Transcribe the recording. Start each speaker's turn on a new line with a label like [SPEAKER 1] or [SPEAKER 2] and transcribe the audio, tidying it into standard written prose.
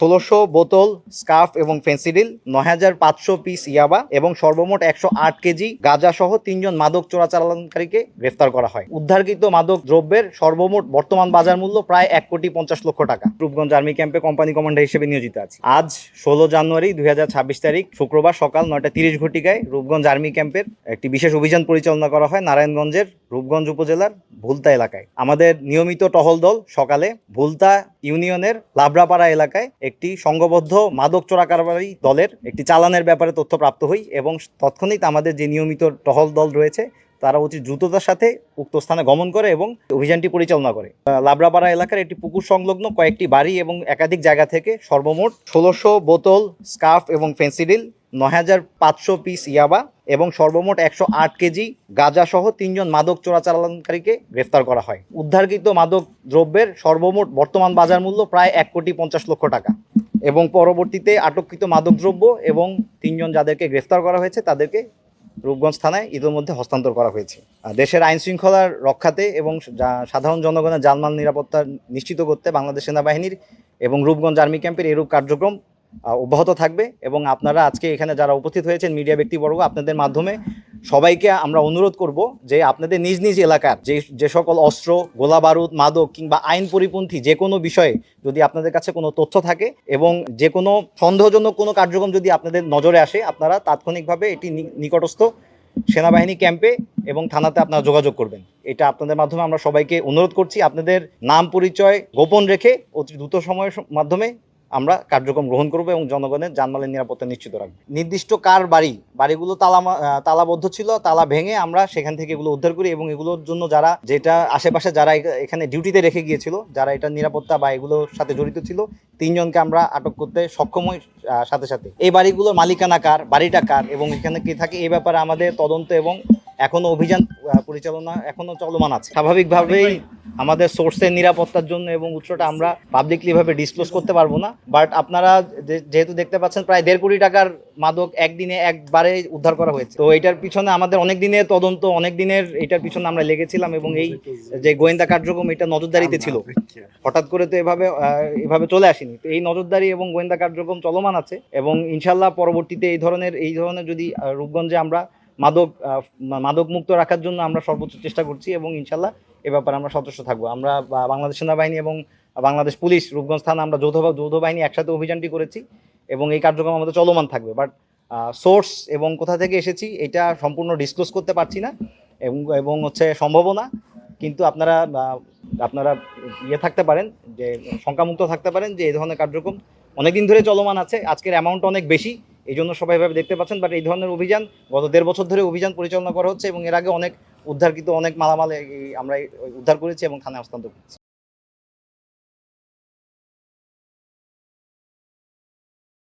[SPEAKER 1] ১৬০০ বোতল স্কার্ফ এবং Phensedyl, ৯৫০০ piece ইয়াবা এবং সর্বমোট ১০৮ কেজি গাঁজা সহ ৩ জন মাদক চোরাচালানকারীকে গ্রেফতার করা হয়। উদ্ধারকৃত মাদক দ্রব্যের সর্বমোট বর্তমান বাজার মূল্য প্রায় ১,৫০,০০,০০০ টাকা। রূপগঞ্জ আর্মি ক্যাম্পে কোম্পানি কমান্ডার হিসেবে নিয়োজিত আছি। আজ ১৬ জানুয়ারি ২০২৬ তারিখ শুক্রবার সকাল ৯টা ৩০ ঘটিকায় রূপগঞ্জ আর্মি ক্যাম্পের একটি বিশেষ অভিযান পরিচালনা করা হয় নারায়ণগঞ্জের রূপগঞ্জ উপজেলার ভুলতা এলাকায়। আমাদের নিয়মিত টহল দল সকালে ভুলতা ইউনিয়নের লাবরাপাড়া এলাকায় একটি সংঘবদ্ধ মাদক চোরাকারবারি দলের একটি চালানের ব্যাপারে তথ্য প্রাপ্ত হই এবং তৎক্ষণিক আমাদের যে নিয়মিত টহল দল রয়েছে তারা অতি দ্রুততার সাথে উক্ত স্থানে গমন করে এবং অভিযানটি পরিচালনা করে। লাবরাপাড়া এলাকার একটি পুকুর সংলগ্ন কয়েকটি বাড়ি এবং একাধিক জায়গা থেকে সর্বমোট ১৬০০ বোতল স্কার্ফ এবং ফেন্সিডিল, ৯৫০০ পিস ইয়াবা এবং সর্বমোট ১০৮ কেজি গাঁজা সহ ৩ জন মাদক চোরাচালানকারীকে গ্রেফতার করা হয়। উদ্ধারকৃত মাদক দ্রব্যের সর্বমোট বর্তমান বাজার মূল্য প্রায় ১,৫০,০০,০০০ টাকা এবং পরবর্তীতে আটককৃত মাদকদ্রব্য এবং ৩ জন যাদেরকে গ্রেফতার করা হয়েছে তাদেরকে রূপগঞ্জ থানায় ইতিমধ্যে হস্তান্তর করা হয়েছে। দেশের আইন শৃঙ্খলার রক্ষাতে এবং সাধারণ জনগণের জানমাল নিরাপত্তা নিশ্চিত করতে বাংলাদেশ সেনাবাহিনীর এবং রূপগঞ্জ আর্মি ক্যাম্পের এরূপ কার্যক্রম অব্যাহত থাকবে এবং আপনারা আজকে এখানে যারা উপস্থিত হয়েছেন মিডিয়া ব্যক্তিবর্গ, আপনাদের মাধ্যমে সবাইকে আমরা অনুরোধ করব যে আপনাদের নিজ নিজ এলাকার যে সকল অস্ত্র, গোলা বারুদ, মাদক কিংবা আইন পরিপন্থী যে কোনো বিষয়ে যদি আপনাদের কাছে কোনো তথ্য থাকে এবং যে কোনো সন্দেহজনক কোনো কার্যক্রম যদি আপনাদের নজরে আসে, আপনারা তাৎক্ষণিকভাবে এটি নিকটস্থ সেনাবাহিনী ক্যাম্পে এবং থানাতে আপনারা যোগাযোগ করবেন। এটা আপনাদের মাধ্যমে আমরা সবাইকে অনুরোধ করছি। আপনাদের নাম পরিচয় গোপন রেখে অতি দ্রুত সময়ের মাধ্যমে আমরা কার্যক্রম গ্রহণ করব এবং জনগণের জানমালের নিরাপত্তা নিশ্চিত রাখব। নির্দিষ্ট কার বাড়িগুলো তালাবদ্ধ ছিল, তালা ভেঙে আমরা সেখান থেকে এগুলো উদ্ধার করি এবং এগুলোর জন্য যারা আশেপাশে যারা এখানে ডিউটিতে রেখে গিয়েছিল, যারা এটা নিরাপত্তা বা এগুলোর সাথে জড়িত ছিল, 3 জনকে আমরা আটক করতে সক্ষম হই। সাথে সাথে এই বাড়িগুলোর মালিকানা কার, বাড়িটা কার এবং এখানে কি থাকে এই ব্যাপারে আমাদের তদন্ত এবং এখনো অভিযান পরিচালনা এখনো চলমান আছে। স্বাভাবিকভাবেই আমাদের সোর্সের নিরাপত্তার জন্য এবং উৎসটা আমরা পাবলিকলি ভাবে ডিসক্লোজ করতে পারবো না, বাট আপনারা যেহেতু দেখতে পাচ্ছেন প্রায় 1.5 কোটি টাকার মাদক একদিনে একবারে উদ্ধার করা হয়েছে। তো এটার পিছনে আমাদের অনেক দিনের তদন্ত, অনেক দিনের এটার পিছনে আমরা লেগেছিলাম এবং এই যে গোয়েন্দা কার্যক্রম এটা নজরদারিতে ছিল, হঠাৎ করে তো এভাবে চলে আসেনি। তো এই নজরদারি এবং গোয়েন্দা কার্যক্রম চলমান আছে এবং ইনশাল্লাহ পরবর্তীতে এই ধরনের যদি রূপগঞ্জে আমরা মাদক মুক্ত রাখার জন্য আমরা সর্বোচ্চ চেষ্টা করছি এবং ইনশাল্লাহ এ ব্যাপারে আমরা সদস্য থাকবো। আমরা বাংলাদেশ সেনাবাহিনী এবং বাংলাদেশ পুলিশ রূপগঞ্জ থানা আমরা যৌথ বাহিনী একসাথে অভিযানটি করেছি এবং এই কার্যক্রম আমাদের চলমান থাকবে। বাট সোর্স এবং কোথা থেকে এসেছি এটা সম্পূর্ণ ডিসক্লোজ করতে পারছি না এবং সম্ভাবনা, কিন্তু আপনারা থাকতে পারেন যে শঙ্কামুক্ত থাকতে পারেন যে এই ধরনের কার্যক্রম অনেকদিন ধরে চলমান আছে। আজকের অ্যামাউন্ট অনেক বেশি, এই জন্য সবাই এভাবে দেখতে পাচ্ছেন। বাট এই ধরনের অভিযান গত 1.5 বছর ধরে অভিযান পরিচালনা করা হচ্ছে এবং এর আগে অনেক উদ্ধারকৃত অনেক মালামাল আমরা উদ্ধার করেছি এবং থানায় হস্তান্তর করেছি।